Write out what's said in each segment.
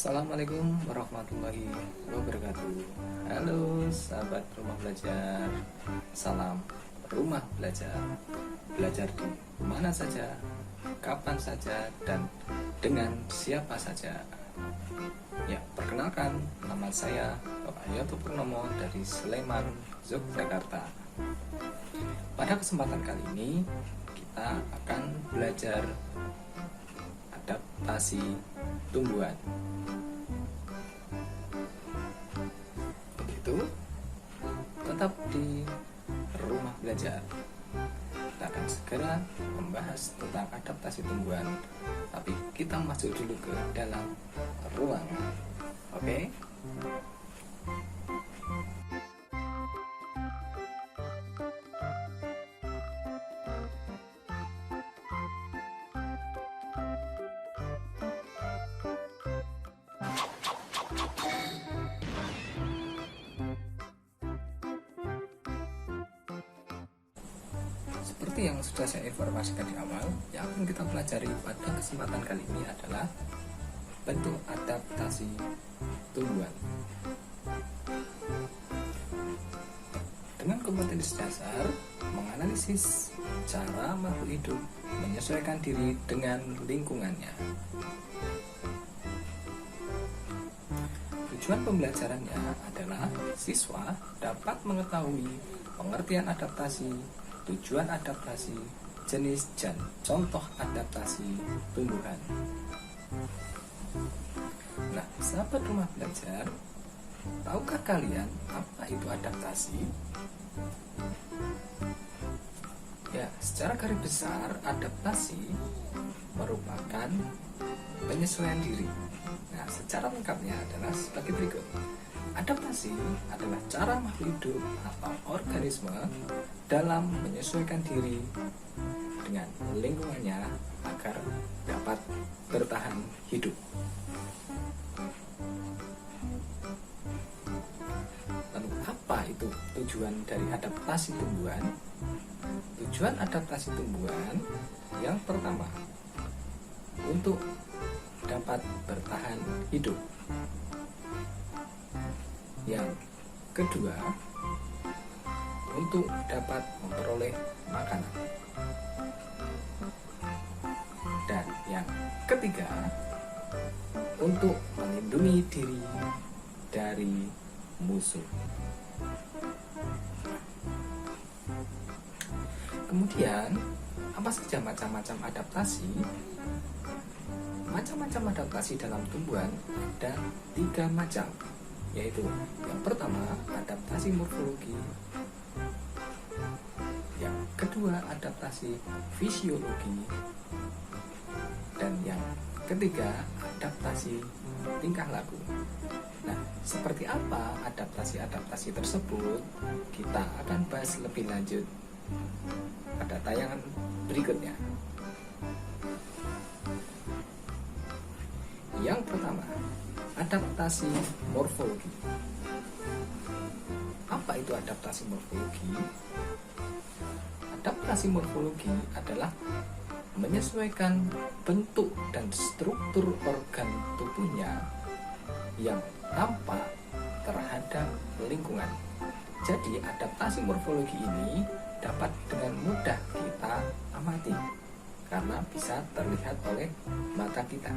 Assalamualaikum warahmatullahi wabarakatuh. Halo sahabat rumah belajar. Salam rumah belajar. Belajar di mana saja, kapan saja, dan dengan siapa saja. Ya, perkenalkan, nama saya Bapak Yoto Purnomo dari Sleman, Yogyakarta. Pada kesempatan kali ini kita akan belajar adaptasi tumbuhan. Begitu, tetap di rumah belajar. Kita akan segera membahas tentang adaptasi tumbuhan, tapi kita masuk dulu ke dalam ruangan. Oke? Seperti yang sudah saya informasikan di awal, yang akan kita pelajari pada kesempatan kali ini adalah bentuk adaptasi tumbuhan. Dengan kompetensi dasar, menganalisis cara makhluk hidup menyesuaikan diri dengan lingkungannya. Tujuan pembelajarannya adalah siswa dapat mengetahui pengertian adaptasi, tujuan adaptasi, jenis dan contoh adaptasi tumbuhan. Nah, sahabat rumah belajar, tahukah kalian apa itu adaptasi? Ya, secara garis besar, adaptasi merupakan penyesuaian diri. Nah, secara lengkapnya adalah sebagai berikut. Adaptasi adalah cara makhluk hidup atau organisme dalam menyesuaikan diri dengan lingkungannya agar dapat bertahan hidup. Lalu apa itu tujuan dari adaptasi tumbuhan? Tujuan adaptasi tumbuhan yang pertama, untuk dapat bertahan hidup. Yang kedua, untuk dapat memperoleh makanan. Dan yang ketiga, untuk melindungi diri dari musuh. Kemudian, apa saja macam-macam adaptasi? Macam-macam adaptasi dalam tumbuhan ada 3 macam, yaitu yang pertama adaptasi morfologi, yang kedua adaptasi fisiologi, dan yang ketiga adaptasi tingkah laku. Nah, seperti apa adaptasi-adaptasi tersebut kita akan bahas lebih lanjut pada tayangan berikutnya. Yang pertama, adaptasi morfologi. Apa itu adaptasi morfologi? Adaptasi morfologi adalah menyesuaikan bentuk dan struktur organ tubuhnya yang tampak terhadap lingkungan. Jadi adaptasi morfologi ini dapat dengan mudah kita amati karena bisa terlihat oleh mata kita.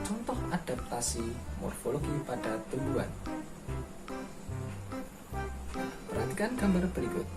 Contoh adaptasi morfologi pada tumbuhan. Perhatikan gambar berikut.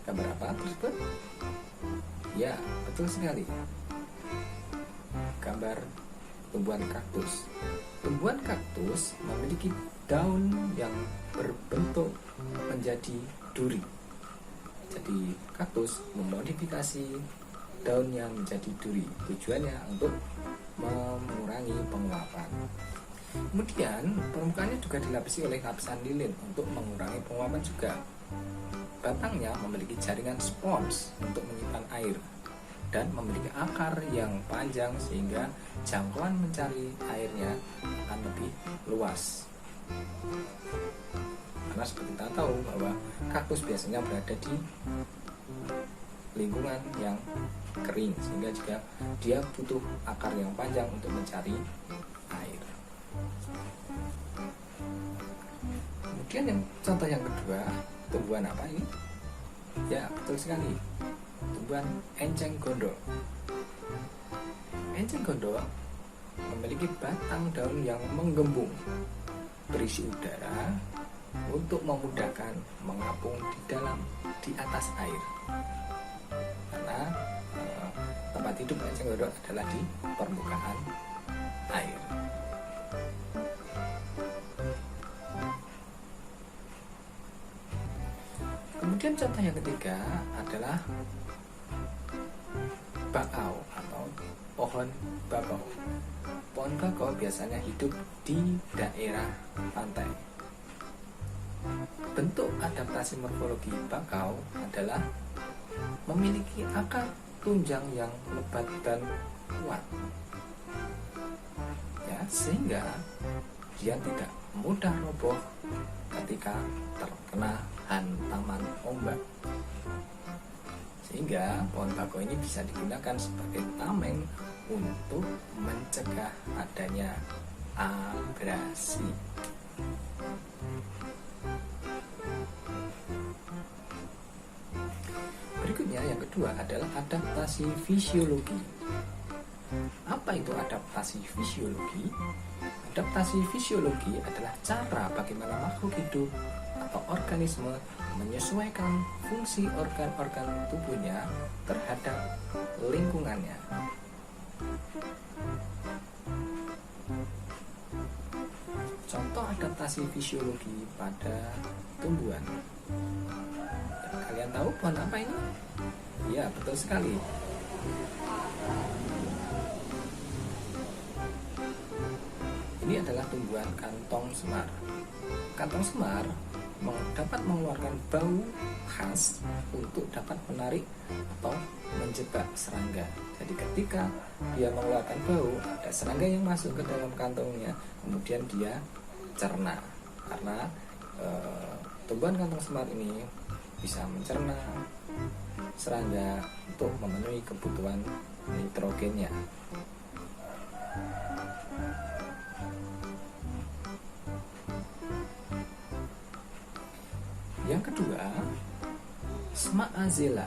Gambar apa tersebut? Ya, betul sekali. Gambar tumbuhan kaktus. Tumbuhan kaktus memiliki daun yang berbentuk menjadi duri. Jadi kaktus memodifikasi daun yang menjadi duri. Tujuannya untuk mengurangi penguapan. Kemudian permukaannya juga dilapisi oleh lapisan lilin untuk mengurangi penguapan juga. Batangnya memiliki jaringan spons untuk menyimpan air dan memiliki akar yang panjang sehingga jangkauan mencari airnya akan lebih luas. Karena seperti kita tahu bahwa kaktus biasanya berada di lingkungan yang kering, sehingga juga dia butuh akar yang panjang untuk mencari air. Kemudian contoh yang kedua, tumbuhan apa ini? Ya, betul sekali, tumbuhan enceng gondok. Enceng gondok memiliki batang daun yang menggembung, berisi udara untuk memudahkan mengapung di atas air. Karena tempat hidup enceng gondok adalah di permukaan air. Kemudian contoh yang ketiga adalah bakau atau pohon bakau. Pohon bakau biasanya hidup di daerah pantai. Bentuk adaptasi morfologi bakau adalah memiliki akar tunjang yang lebat dan kuat, ya, sehingga dia tidak mudah roboh ketika terkena hantaman ombak. Sehingga pohon bakau ini bisa digunakan sebagai tameng untuk mencegah adanya abrasi. Berikutnya yang kedua adalah adaptasi fisiologi. Apa itu adaptasi fisiologi? Adaptasi fisiologi adalah cara bagaimana makhluk hidup atau organisme menyesuaikan fungsi organ-organ tubuhnya terhadap lingkungannya. Contoh adaptasi fisiologi pada tumbuhan. Kalian tahu pohon apa ini? Ya, betul sekali. Ini adalah tumbuhan kantong semar. Kantong semar dapat mengeluarkan bau khas untuk dapat menarik atau menjebak serangga. Jadi ketika dia mengeluarkan bau, ada serangga yang masuk ke dalam kantongnya, kemudian dia cerna. Karena tumbuhan kantong semar ini bisa mencerna serangga untuk memenuhi kebutuhan nitrogennya. Yang kedua, semak azela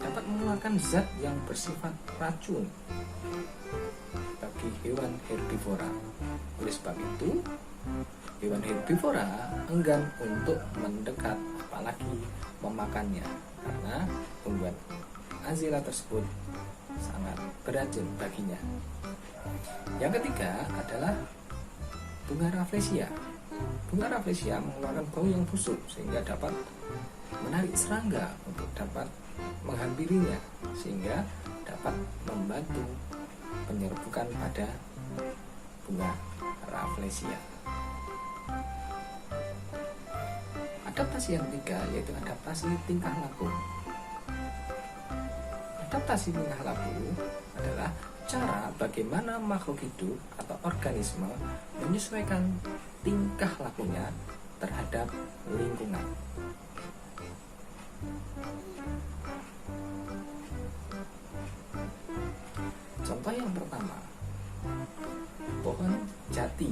dapat mengeluarkan zat yang bersifat racun bagi hewan herbivora. Oleh sebab itu, hewan herbivora enggan untuk mendekat apalagi memakannya, karena tumbuhan azela tersebut sangat beracun baginya. Yang ketiga adalah bunga rafflesia. Bunga rafflesia mengeluarkan bau yang busuk sehingga dapat menarik serangga untuk dapat menghampirinya, sehingga dapat membantu penyerbukan pada bunga rafflesia. Adaptasi yang ketiga yaitu adaptasi tingkah laku. Adaptasi tingkah laku adalah cara bagaimana makhluk hidup atau organisme menyesuaikan tingkah lakunya terhadap lingkungan. Contoh yang pertama, pohon jati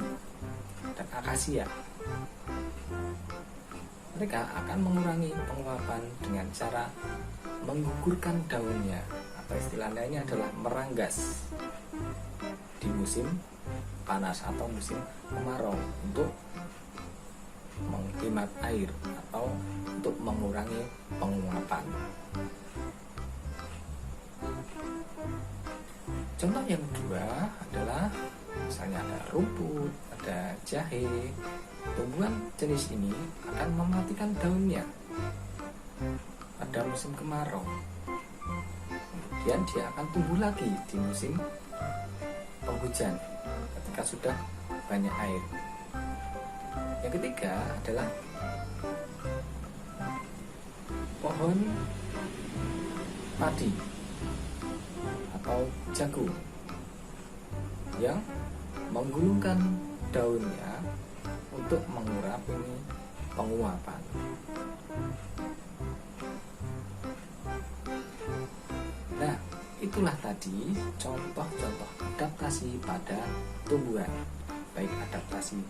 dan akasia. Mereka akan mengurangi penguapan dengan cara menggugurkan daunnya, atau istilah lainnya adalah meranggas di musim panas atau musim kemarau untuk menghemat air atau untuk mengurangi penguapan. Contoh yang kedua adalah misalnya ada rumput, ada jahe. Tumbuhan jenis ini akan mematikan daunnya pada musim kemarau. Kemudian dia akan tumbuh lagi di musim penghujan ketika sudah banyak air. Yang ketiga adalah pohon padi atau jagung yang menggulungkan daunnya untuk mengurangi penguapan. Nah, itulah tadi contoh-contoh adaptasi pada tumbuhan, baik adaptasi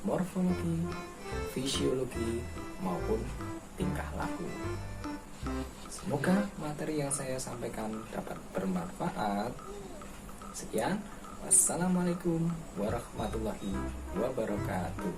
morfologi, fisiologi, maupun tingkah laku. Semoga materi yang saya sampaikan dapat bermanfaat. Sekian, wassalamualaikum warahmatullahi wabarakatuh.